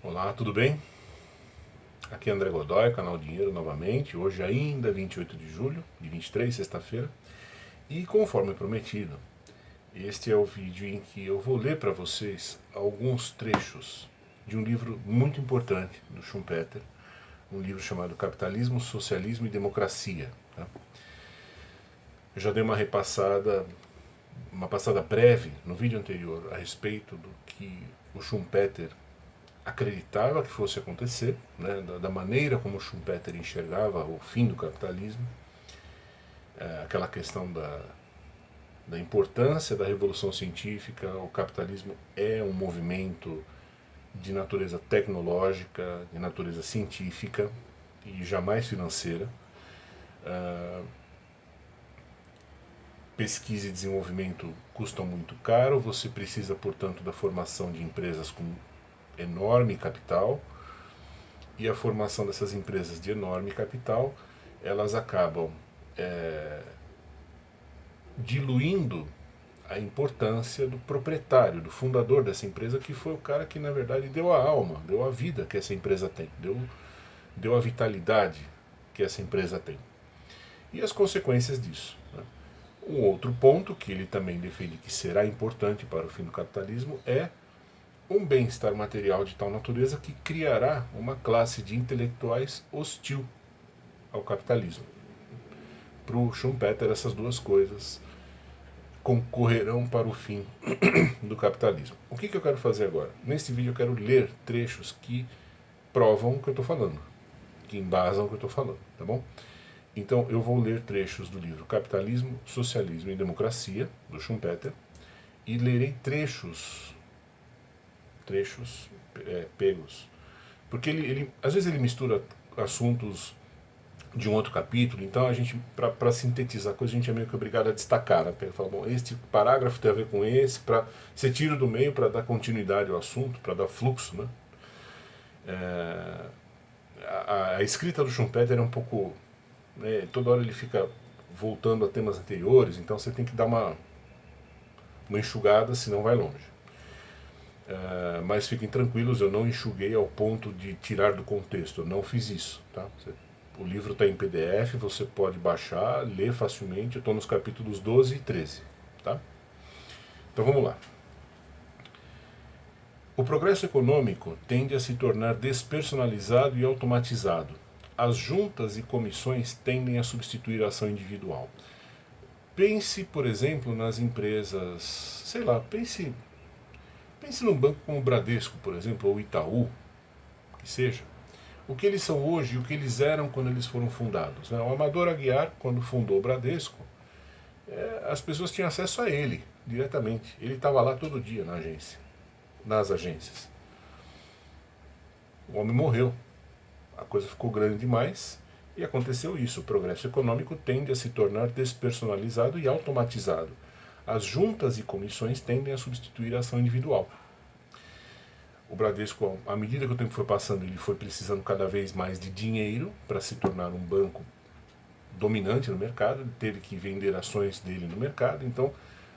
Olá, tudo bem? Aqui é André Godoy, canal Dinheiro novamente. Hoje ainda 28 de julho de 23, sexta-feira. E conforme prometido, este é o vídeo em que eu vou ler para vocês alguns trechos de um livro muito importante do Schumpeter, um livro chamado Capitalismo, Socialismo e Democracia. Tá? Eu já dei uma passada breve no vídeo anterior a respeito do que o Schumpeter acreditava que fosse acontecer, né, da maneira como Schumpeter enxergava o fim do capitalismo, aquela questão da importância da revolução científica. O capitalismo é um movimento de natureza tecnológica, de natureza científica e jamais financeira. Pesquisa e desenvolvimento custam muito caro, você precisa, portanto, da formação de empresas com enorme capital, e a formação dessas empresas de enorme capital, elas acabam diluindo a importância do proprietário, do fundador dessa empresa, que foi o cara que, na verdade, deu a alma, deu a vida que essa empresa tem, deu a vitalidade que essa empresa tem. E as consequências disso. Né? Um outro ponto que ele também defende que será importante para o fim do capitalismo é um bem-estar material de tal natureza que criará uma classe de intelectuais hostil ao capitalismo. Para o Schumpeter, essas duas coisas concorrerão para o fim do capitalismo. O que eu quero fazer agora? Neste vídeo eu quero ler trechos que provam o que eu estou falando, que embasam o que eu estou falando, tá bom? Então eu vou ler trechos do livro Capitalismo, Socialismo e Democracia, do Schumpeter, e lerei trechos pegos. Porque ele às vezes ele mistura assuntos de um outro capítulo, então a gente, para sintetizar a coisa, a gente é meio que obrigado a destacar, né? Fala, bom, este parágrafo tem a ver com esse, para você tira do meio para dar continuidade ao assunto, para dar fluxo, né? A escrita do Schumpeter é um pouco, né, toda hora ele fica voltando a temas anteriores, então você tem que dar uma enxugada, senão vai longe. Mas fiquem tranquilos, eu não enxuguei ao ponto de tirar do contexto, eu não fiz isso. Tá? O livro está em PDF, você pode baixar, ler facilmente, eu estou nos capítulos 12 e 13. Tá? Então vamos lá. O progresso econômico tende a se tornar despersonalizado e automatizado. As juntas e comissões tendem a substituir a ação individual. Pense, por exemplo, nas empresas, sei lá, pense num banco como o Bradesco, por exemplo, ou Itaú, que seja. O que eles são hoje e o que eles eram quando eles foram fundados. Né? O Amador Aguiar, quando fundou o Bradesco, as pessoas tinham acesso a ele diretamente. Ele estava lá todo dia nas agências. O homem morreu. A coisa ficou grande demais e aconteceu isso. O progresso econômico tende a se tornar despersonalizado e automatizado. As juntas e comissões tendem a substituir a ação individual. O Bradesco, à medida que o tempo foi passando, ele foi precisando cada vez mais de dinheiro para se tornar um banco dominante no mercado, ele teve que vender ações dele no mercado. Então,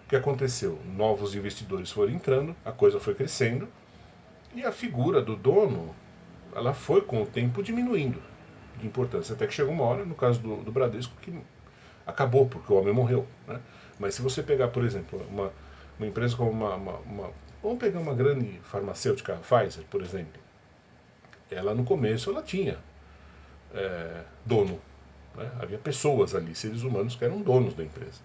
o que aconteceu? Novos investidores foram entrando, a coisa foi crescendo e a figura do dono, ela foi com o tempo diminuindo de importância, até que chegou uma hora, no caso do Bradesco, que acabou, porque o homem morreu. Né? Mas se você pegar, por exemplo, uma empresa como vamos pegar uma grande farmacêutica, a Pfizer, por exemplo. Ela, no começo, ela tinha dono. Né? Havia pessoas ali, seres humanos, que eram donos da empresa.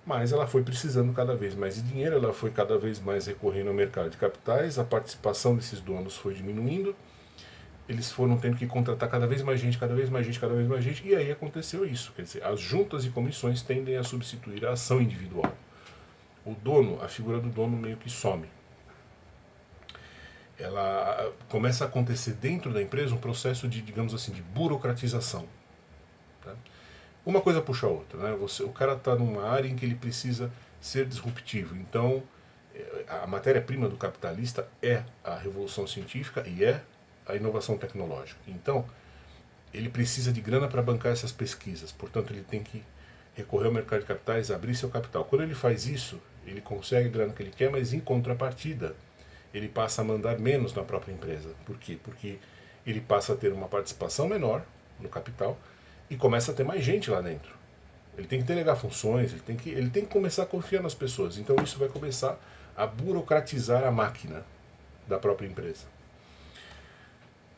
Mas ela foi precisando cada vez mais de dinheiro, ela foi cada vez mais recorrendo ao mercado de capitais, a participação desses donos foi diminuindo, eles foram tendo que contratar cada vez mais gente, cada vez mais gente, cada vez mais gente, e aí aconteceu isso. Quer dizer, as juntas e comissões tendem a substituir a ação individual. O dono, a figura do dono meio que some. Ela começa a acontecer dentro da empresa um processo de, digamos assim, de burocratização. Tá? Uma coisa puxa a outra. Né? O cara está numa área em que ele precisa ser disruptivo. Então, a matéria-prima do capitalista é a revolução científica e é a inovação tecnológica. Então, ele precisa de grana para bancar essas pesquisas. Portanto, ele tem que recorrer ao mercado de capitais, abrir seu capital. Quando ele faz isso, ele consegue a grana que ele quer, mas em contrapartida, ele passa a mandar menos na própria empresa. Por quê? Porque ele passa a ter uma participação menor no capital e começa a ter mais gente lá dentro. Ele tem que delegar funções, ele tem que começar a confiar nas pessoas. Então isso vai começar a burocratizar a máquina da própria empresa.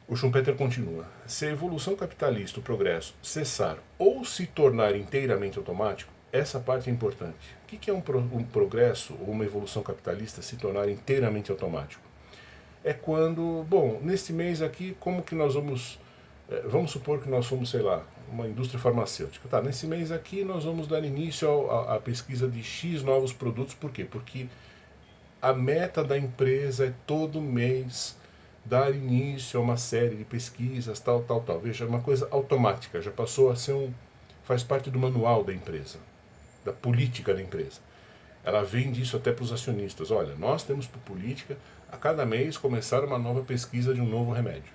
O Schumpeter continua: se a evolução capitalista, o progresso, cessar ou se tornar inteiramente automático, essa parte é importante. O que é um progresso ou uma evolução capitalista se tornar inteiramente automático? É quando, bom, neste mês aqui, como que nós vamos supor que nós somos, sei lá, uma indústria farmacêutica. Tá, nesse mês aqui nós vamos dar início à pesquisa de X novos produtos. Por quê? Porque a meta da empresa é todo mês dar início a uma série de pesquisas, tal. Veja, é uma coisa automática, já passou a ser faz parte do manual da empresa, da política da empresa. Ela vende isso até para os acionistas. Olha, nós temos por política a cada mês começar uma nova pesquisa de um novo remédio.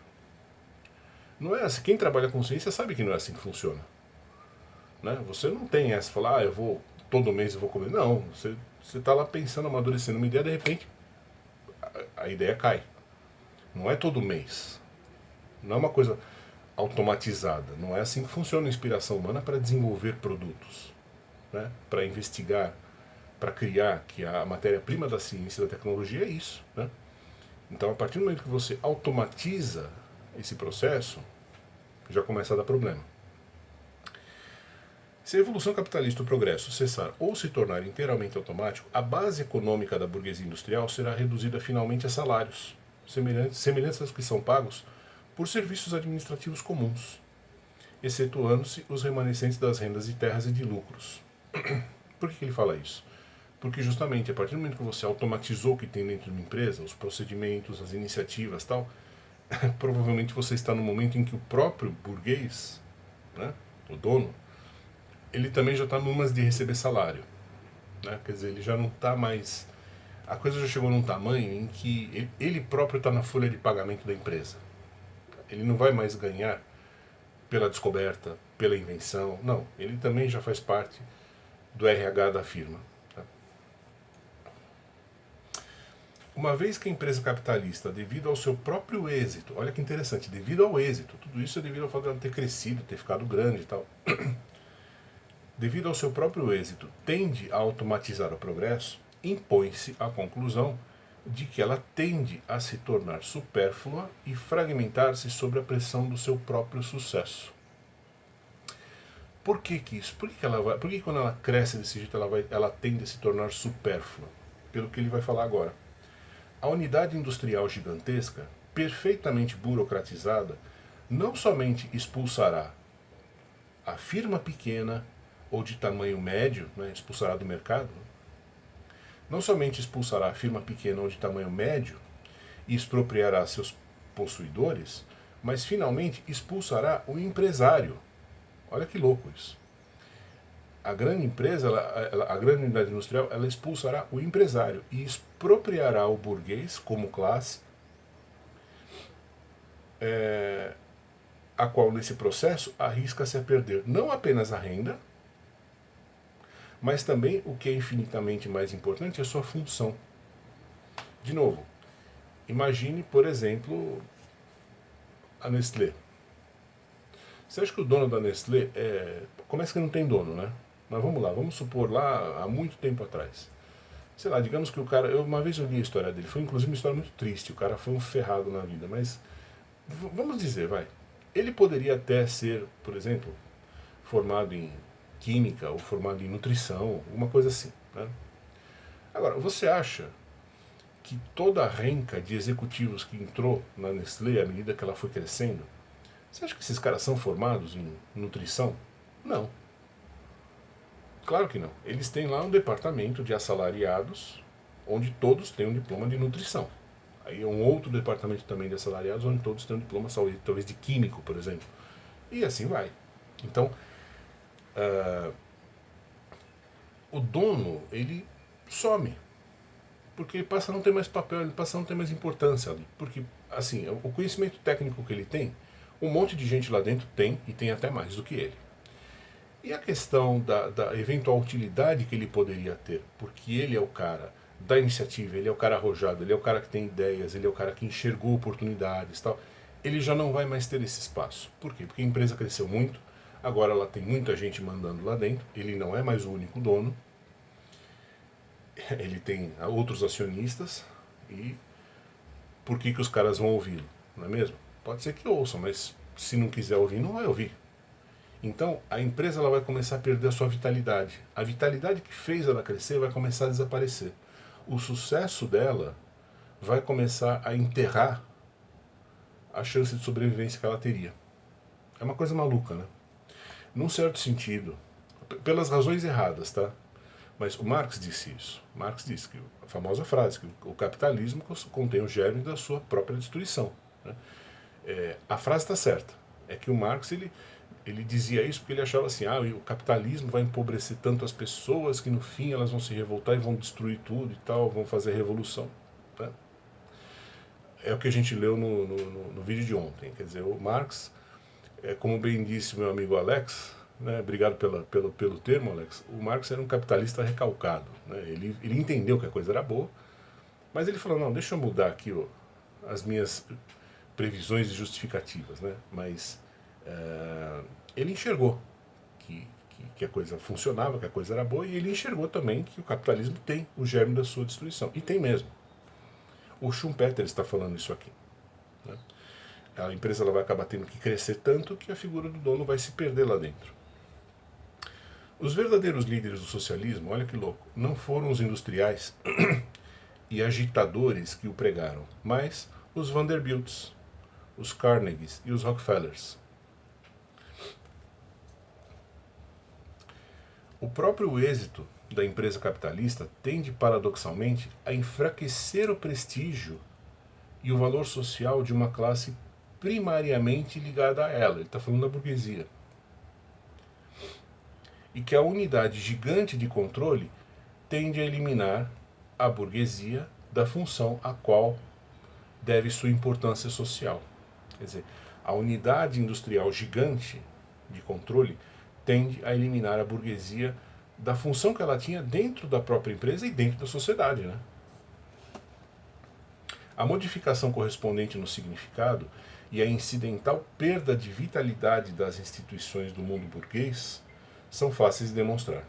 Não é assim. Quem trabalha com ciência sabe que não é assim que funciona. Né? Você não tem essa, falar, todo mês eu vou comer. Não, você está lá pensando, amadurecendo uma ideia, de repente a ideia cai. Não é todo mês. Não é uma coisa automatizada. Não é assim que funciona a inspiração humana para desenvolver produtos, né? Para investigar, para criar, que a matéria-prima da ciência e da tecnologia é isso. Né? Então, a partir do momento que você automatiza esse processo, já começa a dar problema. Se a evolução capitalista, o progresso, cessar ou se tornar inteiramente automático, a base econômica da burguesia industrial será reduzida finalmente a salários, semelhantes aos que são pagos por serviços administrativos comuns, excetuando-se os remanescentes das rendas de terras e de lucros. Por que ele fala isso? Porque justamente a partir do momento que você automatizou o que tem dentro de uma empresa, os procedimentos, as iniciativas, tal, provavelmente você está no momento em que o próprio burguês, né, o dono, ele também já está numas de receber salário. Né? Quer dizer, ele já não está mais... A coisa já chegou num tamanho em que ele próprio está na folha de pagamento da empresa. Ele não vai mais ganhar pela descoberta, pela invenção. Não, ele também já faz parte do RH da firma. Tá? Uma vez que a empresa capitalista, devido ao seu próprio êxito, olha que interessante, devido ao êxito, tudo isso é devido ao fato de ela ter crescido, ter ficado grande e tal, devido ao seu próprio êxito, tende a automatizar o progresso, impõe-se a conclusão de que ela tende a se tornar supérflua e fragmentar-se sob a pressão do seu próprio sucesso. Por que isso? Por que quando ela cresce desse jeito ela tende a se tornar supérflua? Pelo que ele vai falar agora. A unidade industrial gigantesca, perfeitamente burocratizada, não somente expulsará a firma pequena ou de tamanho médio, né, expulsará do mercado, não somente expulsará a firma pequena ou de tamanho médio e expropriará seus possuidores, mas finalmente expulsará o empresário. Olha que louco isso. A grande empresa, a grande unidade industrial, ela expulsará o empresário e expropriará o burguês como classe, a qual nesse processo arrisca-se a perder não apenas a renda, mas também o que é infinitamente mais importante, a sua função. De novo, imagine, por exemplo, a Nestlé. Você acha que o dono da Nestlé começa que não tem dono, né? Mas vamos lá, vamos supor lá há muito tempo atrás. Sei lá, digamos que o cara... uma vez eu li a história dele, foi inclusive uma história muito triste, o cara foi um ferrado na vida, mas vamos dizer, vai. Ele poderia até ser, por exemplo, formado em química ou formado em nutrição, alguma coisa assim. Né? Agora, você acha que toda a renca de executivos que entrou na Nestlé à medida que ela foi crescendo, você acha que esses caras são formados em nutrição? Não. Claro que não. Eles têm lá um departamento de assalariados, onde todos têm um diploma de nutrição. Aí é um outro departamento também de assalariados, onde todos têm um diploma, talvez de químico, por exemplo. E assim vai. Então, o dono, ele some. Porque ele passa a não ter mais papel, ele passa a não ter mais importância ali. Porque, assim, o conhecimento técnico que ele tem, um monte de gente lá dentro tem, e tem até mais do que ele. E a questão da eventual utilidade que ele poderia ter, porque ele é o cara da iniciativa, ele é o cara arrojado, ele é o cara que tem ideias, ele é o cara que enxergou oportunidades e tal, ele já não vai mais ter esse espaço. Por quê? Porque a empresa cresceu muito, agora ela tem muita gente mandando lá dentro, ele não é mais o único dono, ele tem outros acionistas, e por que os caras vão ouvi-lo? Não é mesmo? Pode ser que ouçam, mas se não quiser ouvir, não vai ouvir. Então, a empresa ela vai começar a perder a sua vitalidade. A vitalidade que fez ela crescer vai começar a desaparecer. O sucesso dela vai começar a enterrar a chance de sobrevivência que ela teria. É uma coisa maluca, né? Num certo sentido, pelas razões erradas, tá? Mas o Marx disse isso. Marx disse que a famosa frase que o capitalismo contém o germe da sua própria destruição. Né? A frase está certa. É que o Marx ele dizia isso porque ele achava assim, o capitalismo vai empobrecer tanto as pessoas que no fim elas vão se revoltar e vão destruir tudo e tal, vão fazer revolução. Né? É o que a gente leu no vídeo de ontem. Quer dizer, o Marx, como bem disse meu amigo Alex, né, obrigado pelo termo, Alex, o Marx era um capitalista recalcado. Né? Ele entendeu que a coisa era boa, mas ele falou, não, deixa eu mudar aqui as minhas previsões e justificativas. Né? Mas ele enxergou que a coisa funcionava, que a coisa era boa, e ele enxergou também que o capitalismo tem o germe da sua destruição. E tem mesmo. O Schumpeter está falando isso aqui. Né? A empresa ela vai acabar tendo que crescer tanto que a figura do dono vai se perder lá dentro. Os verdadeiros líderes do socialismo, olha que louco, não foram os industriais e agitadores que o pregaram, mas os Vanderbilts, os Carnegies e os Rockefellers. O próprio êxito da empresa capitalista tende, paradoxalmente, a enfraquecer o prestígio e o valor social de uma classe primariamente ligada a ela. Ele está falando da burguesia. E que a unidade gigante de controle tende a eliminar a burguesia da função a qual deve sua importância social. Quer dizer, a unidade industrial gigante de controle tende a eliminar a burguesia da função que ela tinha dentro da própria empresa e dentro da sociedade. Né? A modificação correspondente no significado e a incidental perda de vitalidade das instituições do mundo burguês são fáceis de demonstrar.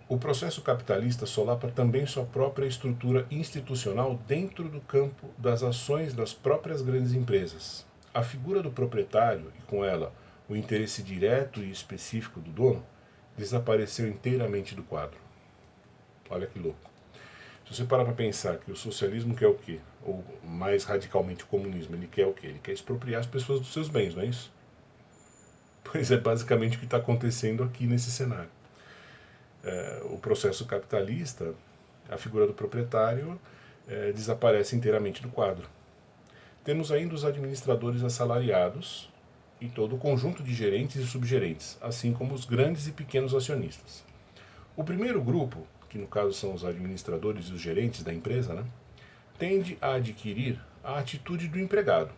O processo capitalista solapa também sua própria estrutura institucional dentro do campo das ações das próprias grandes empresas. A figura do proprietário, e com ela o interesse direto e específico do dono, desapareceu inteiramente do quadro. Olha que louco. Se você parar para pensar que o socialismo quer o quê? Ou mais radicalmente o comunismo, ele quer o quê? Ele quer expropriar as pessoas dos seus bens, não é isso? Pois é basicamente o que está acontecendo aqui nesse cenário. O processo capitalista, a figura do proprietário desaparece inteiramente do quadro. Temos ainda os administradores assalariados e todo o conjunto de gerentes e subgerentes, assim como os grandes e pequenos acionistas. O primeiro grupo, que no caso são os administradores e os gerentes da empresa, né, tende a adquirir a atitude do empregado.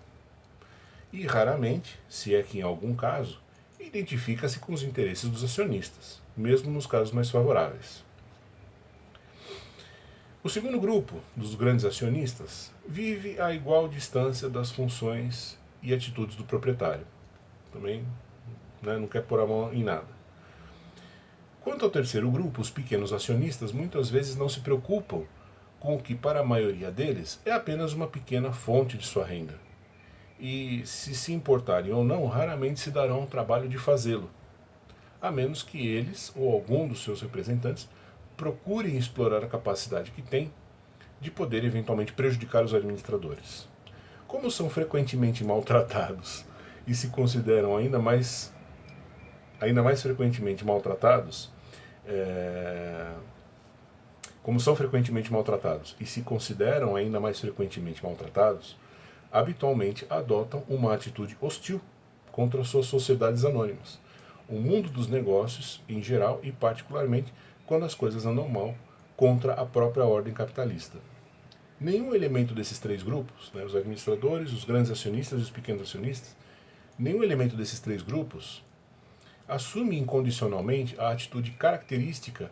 E raramente, se é que em algum caso, identifica-se com os interesses dos acionistas, mesmo nos casos mais favoráveis. O segundo grupo, dos grandes acionistas, vive a igual distância das funções e atitudes do proprietário. Também não quer pôr a mão em nada. Quanto ao terceiro grupo, os pequenos acionistas muitas vezes não se preocupam com o que para a maioria deles é apenas uma pequena fonte de sua renda. E se importarem ou não, raramente se darão ao trabalho de fazê-lo, a menos que eles ou algum dos seus representantes procurem explorar a capacidade que têm de poder eventualmente prejudicar os administradores. Como são frequentemente maltratados e se consideram ainda mais frequentemente maltratados, como são frequentemente maltratados e se consideram ainda mais frequentemente maltratados, habitualmente adotam uma atitude hostil contra suas sociedades anônimas, o mundo dos negócios em geral e particularmente quando as coisas andam mal, contra a própria ordem capitalista. Nenhum elemento desses três grupos, os administradores, os grandes acionistas e os pequenos acionistas, nenhum elemento desses três grupos assume incondicionalmente a atitude característica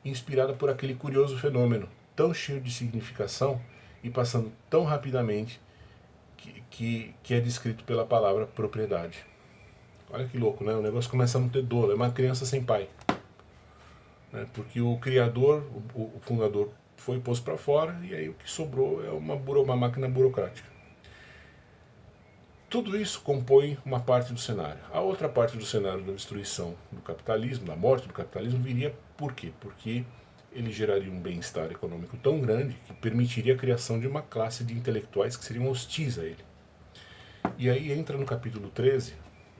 inspirada por aquele curioso fenômeno, tão cheio de significação e passando tão rapidamente, que é descrito pela palavra propriedade. Olha que louco, né? O negócio começa a não ter dono, é uma criança sem pai. Né? Porque o criador, o fundador, foi posto para fora e aí o que sobrou é uma máquina burocrática. Tudo isso compõe uma parte do cenário. A outra parte do cenário da destruição do capitalismo, da morte do capitalismo, viria por quê? Porque ele geraria um bem-estar econômico tão grande que permitiria a criação de uma classe de intelectuais que seriam hostis a ele. E aí entra no capítulo 13,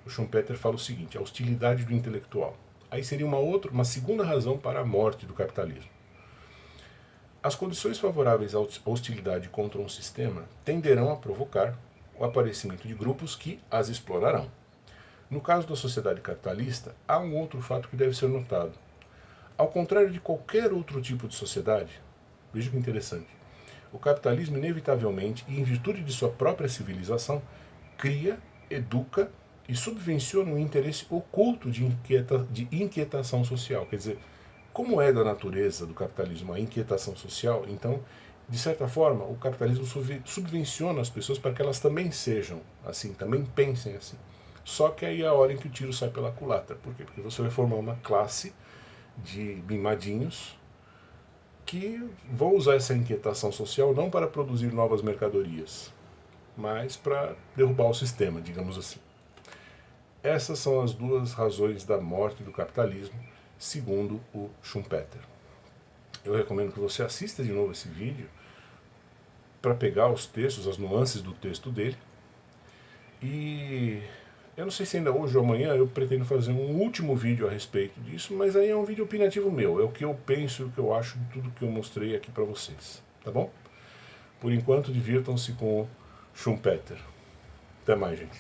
o Schumpeter fala o seguinte, a hostilidade do intelectual. Aí seria uma segunda razão para a morte do capitalismo. As condições favoráveis à hostilidade contra um sistema tenderão a provocar o aparecimento de grupos que as explorarão. No caso da sociedade capitalista, há um outro fato que deve ser notado. Ao contrário de qualquer outro tipo de sociedade, veja que interessante, o capitalismo inevitavelmente, e em virtude de sua própria civilização, cria, educa e subvenciona um interesse oculto de inquietação social. Quer dizer, como é da natureza do capitalismo a inquietação social, então, de certa forma, o capitalismo subvenciona as pessoas para que elas também sejam assim, também pensem assim. Só que aí é a hora em que o tiro sai pela culatra. Por quê? Porque você vai formar uma classe de mimadinhos que vão usar essa inquietação social não para produzir novas mercadorias, mas para derrubar o sistema, digamos assim. Essas são as duas razões da morte do capitalismo, segundo o Schumpeter. Eu recomendo que você assista de novo esse vídeo para pegar os textos, as nuances do texto dele. E eu não sei se ainda hoje ou amanhã eu pretendo fazer um último vídeo a respeito disso, mas aí é um vídeo opinativo meu, é o que eu penso e o que eu acho de tudo que eu mostrei aqui para vocês, tá bom? Por enquanto, divirtam-se com o Schumpeter. Até mais, gente.